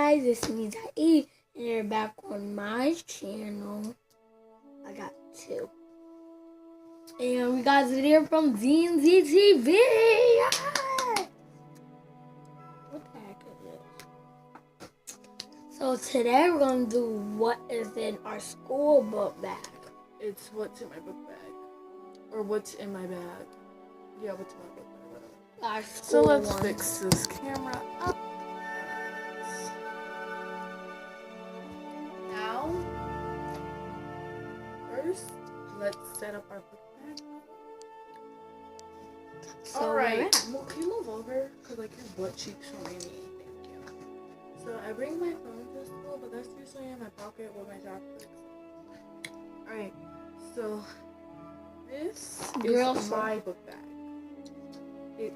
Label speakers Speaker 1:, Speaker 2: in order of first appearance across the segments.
Speaker 1: guys, it's me Zai, and you're back on my channel. I got two. And we got a video from ZNZ TV. Yeah! What the heck is this? So today we're going to do what is in our school book bag.
Speaker 2: It's what's in my book bag. Or what's in my bag. Yeah, what's in my book bag.
Speaker 1: Our
Speaker 2: So
Speaker 1: school
Speaker 2: let's
Speaker 1: ones.
Speaker 2: fix this camera up. Now, first, let's set up our book bag.
Speaker 1: So
Speaker 2: Alright, can you move over? Because like your butt cheeks are really, thank you. So I bring my phone to school, but that's usually in my pocket with my chopsticks. Alright, so this is my book bag. It's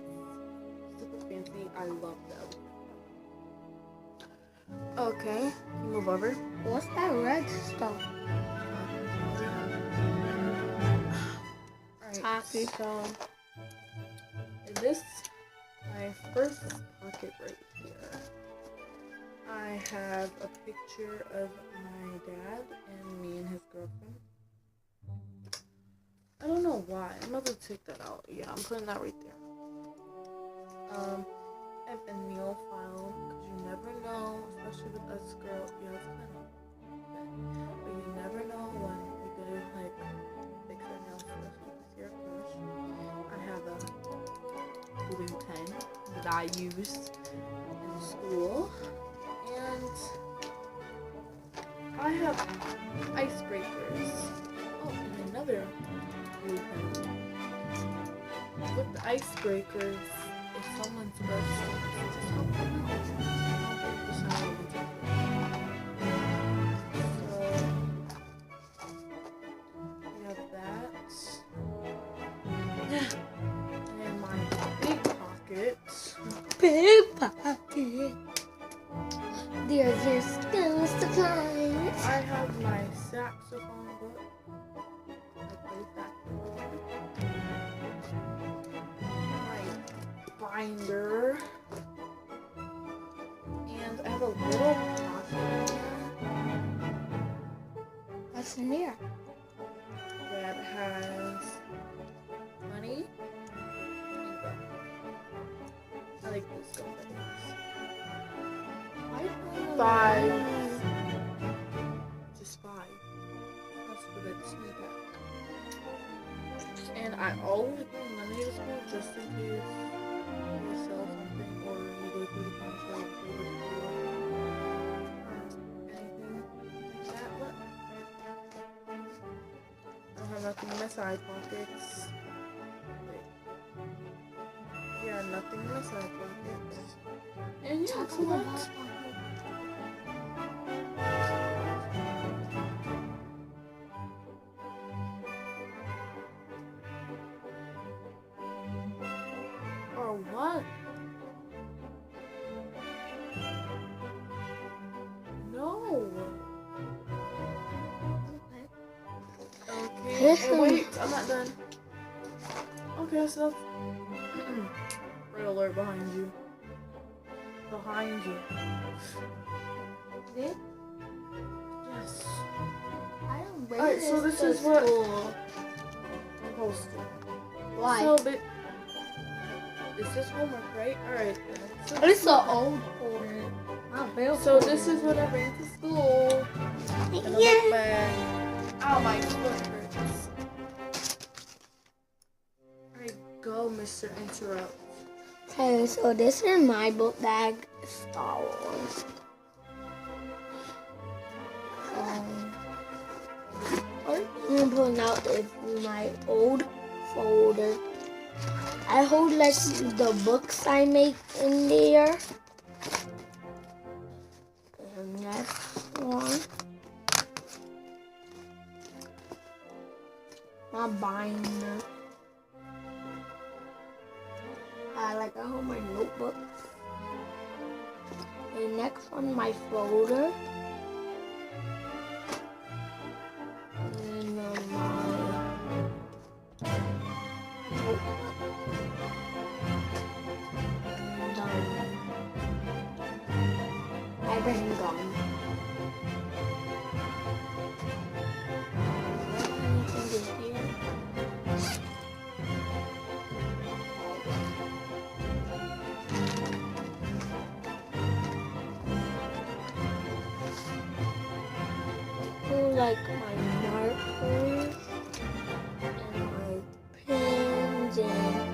Speaker 2: super fancy. I love that. Okay, can you move over?
Speaker 1: What's that red stuff?
Speaker 2: Alright, so this my first pocket right here. I have a picture of my dad and me and his girlfriend. I don't know why. I'm about to take that out. Yeah, I'm putting that right there. I have a nail file because you never know, especially with us girls. Yeah, it's kind of bad, but you never know when we go to like fix our nails, especially with your crush. I have a blue pen that I used in school, and I have icebreakers. Oh, and another blue pen. With the icebreakers, if someone's birthday, just help them out. Just how we take it. So we have that. And my big pocket.
Speaker 1: Big pocket. There's your school supplies.
Speaker 2: I have my saxophone book. I play saxophone. My binder. And I have a little pocket
Speaker 1: What's in there?
Speaker 2: that has money and gum. I like these gum buttons. 5. Just 5. That's for the tea bag. And I always bring money to school just in case you sell something or you go through the pawn shop or anything like that. But I don't have nothing in my side pockets. Wait. Yeah, nothing in my side pockets. And yeah, so that's or what? No. Okay. Oh, wait, I'm not done. Okay, so red alert behind you. Behind you.
Speaker 1: This?
Speaker 2: Yes.
Speaker 1: I don't bring
Speaker 2: Alright, so this is what I'm posting.
Speaker 1: Why?
Speaker 2: So, but is this homework, right? Alright. So
Speaker 1: It's an old folder. Not real
Speaker 2: So this is what I bring to school. In a book bag. Ow, my foot hurts. Alright, go, Mr. Interrupt.
Speaker 1: Okay, so this is my book bag, Star Wars. I'm pulling out is my old folder. I hold like the books I make in there. And next one, my binder. I hold my notebooks. The next one, my folder. And my brain gone. Anything in here? Like my markers and my pens and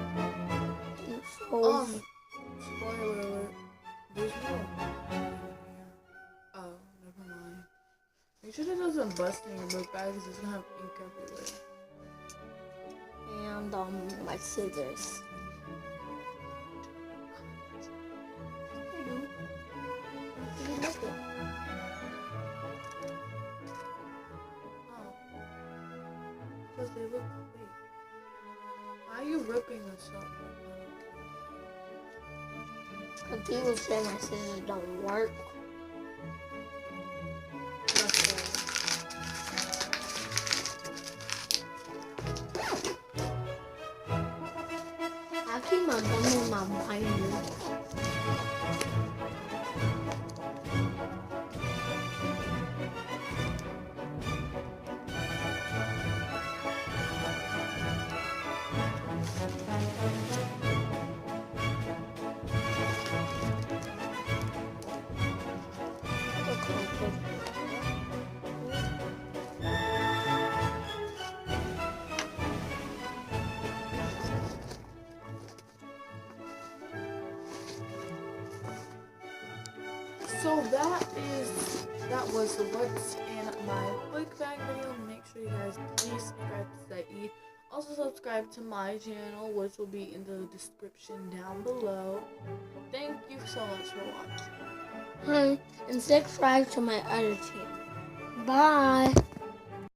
Speaker 1: pencils.
Speaker 2: Spoiler alert. There's no ink in here. Oh, never mind. Make sure that doesn't bust in your book bag because it's gonna have ink everywhere.
Speaker 1: And my scissors.
Speaker 2: Because they look fake. Why are you ripping this up?
Speaker 1: Because people say my scissors don't work. I keep my gum in my binder.
Speaker 2: So that was what's in my book bag video. Make sure you guys please subscribe to Saeed. Also subscribe to my channel, which will be in the description down below. Thank you so much for watching.
Speaker 1: And subscribe to my other channel. Bye.